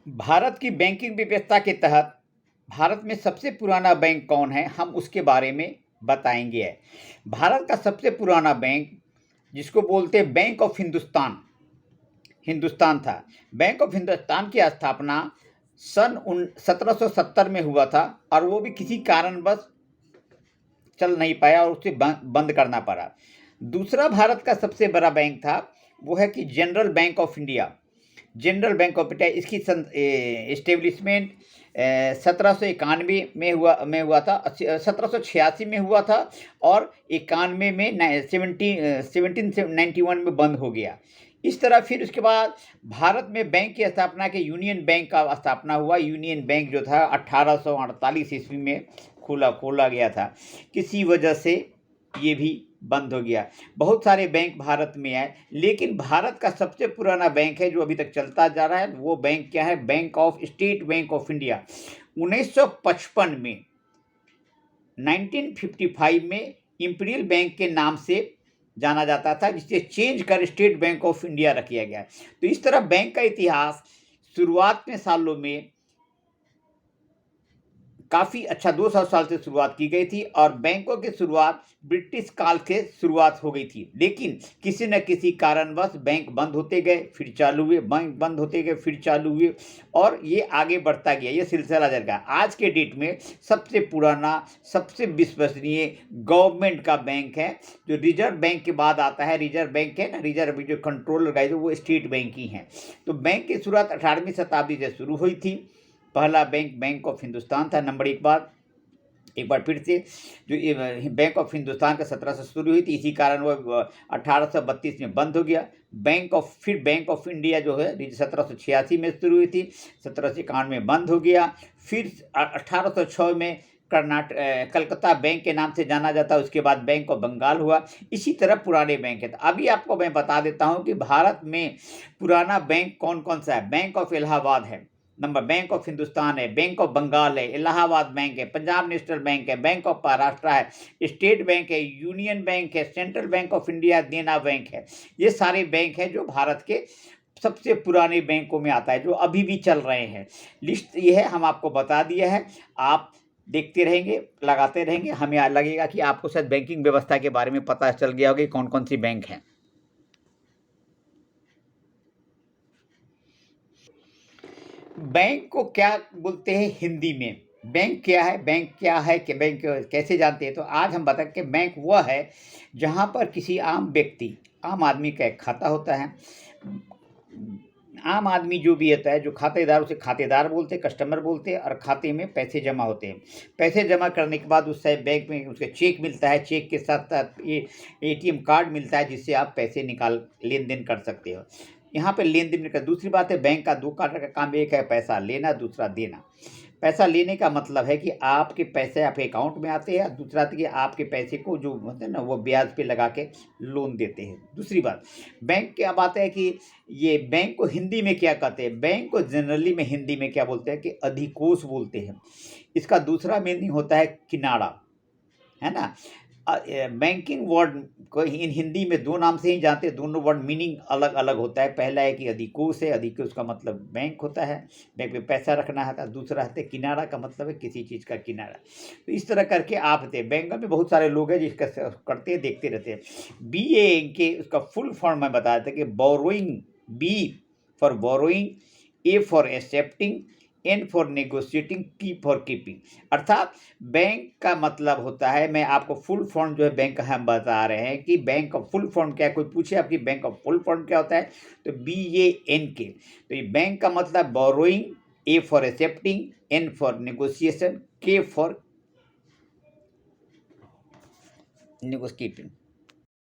भारत की बैंकिंग व्यवस्था के तहत भारत में सबसे पुराना बैंक कौन है, हम उसके बारे में बताएंगे। भारत का सबसे पुराना बैंक, जिसको बोलते हैं बैंक ऑफ हिंदुस्तान, हिंदुस्तान था। बैंक ऑफ हिंदुस्तान की स्थापना सन 1770 में हुआ था और वो भी किसी कारणवश चल नहीं पाया और उसे बंद करना पड़ा। दूसरा भारत का सबसे बड़ा बैंक था, वो है कि general bank of India. General bank of India, इसकी इस्टेब्लिशमेंट 1791 में हुआ था, 1786 में हुआ था और 91 में 1791 में बंद हो गया। इस तरह फिर उसके बाद भारत में बैंक की स्थापना के यूनियन बैंक का स्थापना हुआ। यूनियन बैंक जो था 1848 ईस्वी में खोला गया था। किसी वजह से ये भी बंद हो गया। बहुत सारे बैंक भारत में आए, लेकिन भारत का सबसे पुराना बैंक है जो अभी तक चलता जा रहा है, वो बैंक क्या है? State bank of India. 1955 में 1955 में इंपीरियल बैंक के नाम से जाना जाता था, जिसे चेंज कर स्टेट बैंक ऑफ इंडिया रख दिया गया। तो इस तरह बैंक का इतिहास शुरुआत में सालों में काफ़ी अच्छा 200 साल से शुरुआत की गई थी और बैंकों की शुरुआत ब्रिटिश काल से शुरुआत हो गई थी। लेकिन किसी न किसी कारणवश बैंक बंद होते गए, फिर चालू हुए, बैंक बंद होते गए, फिर चालू हुए और ये आगे बढ़ता गया, ये सिलसिला चल गया। आज के डेट में सबसे पुराना, सबसे विश्वसनीय गवर्नमेंट का बैंक है, जो रिजर्व बैंक के बाद आता है। रिजर्व बैंक है ना, रिजर्व जो कंट्रोल लगाई, वो स्टेट बैंक ही हैं। तो बैंक की शुरुआत 18वीं शताब्दी से शुरू हुई थी। पहला बैंक बैंक ऑफ हिंदुस्तान था। नंबर एक बार फिर से जो बैंक ऑफ हिंदुस्तान का 17 से शुरू हुई थी, इसी कारण वो 1832 में बंद हो गया। फिर बैंक ऑफ इंडिया जो है 1786 में शुरू हुई थी, 1791 में बंद हो गया। फिर 1806 में कलकत्ता बैंक के नाम से जाना जाता है। उसके बाद बैंक ऑफ बंगाल हुआ। इसी तरह पुराने बैंक है। तो अभी आपको मैं बता देता हूँ कि भारत में पुराना बैंक कौन कौन सा है। बैंक ऑफ इलाहाबाद है, नंबर बैंक ऑफ हिंदुस्तान है, बैंक ऑफ बंगाल है, इलाहाबाद बैंक है, पंजाब नेशनल बैंक है, बैंक ऑफ महाराष्ट्र है, स्टेट बैंक है, यूनियन बैंक है, सेंट्रल बैंक ऑफ इंडिया, देना बैंक है। ये सारे बैंक हैं जो भारत के सबसे पुराने बैंकों में आता है, जो अभी भी चल रहे हैं। लिस्ट ये है, हम आपको बता दिया है। आप देखते रहेंगे, लगाते रहेंगे, हमें लगेगा कि आपको शायद बैंकिंग व्यवस्था के बारे में पता चल गया होगा कि कौन कौन सी बैंक हैं। बैंक को क्या बोलते हैं हिंदी में? बैंक क्या है? बैंक क्या है कि बैंक कैसे जानते हैं? तो आज हम बताएं कि बैंक वह है जहां पर किसी आम व्यक्ति, आम आदमी का एक खाता होता है। आम आदमी जो भी होता है, जो खातेदार, उसे खातेदार बोलते हैं, कस्टमर बोलते हैं, और खाते में पैसे जमा होते हैं। पैसे जमा करने के बाद उससे बैंक में उसका चेक मिलता है। चेक के साथ साथ ये एटीएम कार्ड मिलता है, जिससे आप पैसे लेन देन कर सकते हो। यहाँ पे लेन देन का दूसरी बात है, बैंक का दो कार्य का काम, एक है पैसा लेना, दूसरा देना। पैसा लेने का मतलब है कि आपके पैसे आपके अकाउंट में आते हैं, दूसरा है कि आपके पैसे को जो होते हैं ना, वो ब्याज पे लगा के लोन देते हैं। दूसरी बात, बैंक क्या बात है कि ये बैंक को हिंदी में क्या कहते हैं? बैंक को जनरली में हिंदी में क्या बोलते हैं कि अधिकोष बोलते हैं। इसका दूसरा मीनिंग होता है किनारा, है ना। बैंकिंग वर्ड को इन हिंदी में दो नाम से ही जानते हैं। दोनों वर्ड मीनिंग अलग अलग होता है। पहला है कि अधिकोष है, अधिकोष का मतलब बैंक होता है, बैंक में पैसा रखना है। दूसरा है किनारा, का मतलब है किसी चीज़ का किनारा। तो इस तरह करके आप थे। बैंक में बहुत सारे लोग हैं जिसका करते हैं, देखते रहते हैं। BANK उसका फुल फॉर्म मैं बता देता कि borrowing, B for borrowing, A for accepting, N for negotiating, K for keeping. अर्थात बैंक का मतलब होता है, मैं आपको फुल फॉर्म जो है बैंक का हम बता रहे हैं कि बैंक का फुल फॉर्म क्या है। कोई पूछे आपकी बैंक का फुल फॉर्म क्या होता है, तो BANK। तो ये बैंक का मतलब borrowing, A for accepting, N for negotiation, K for negotiating.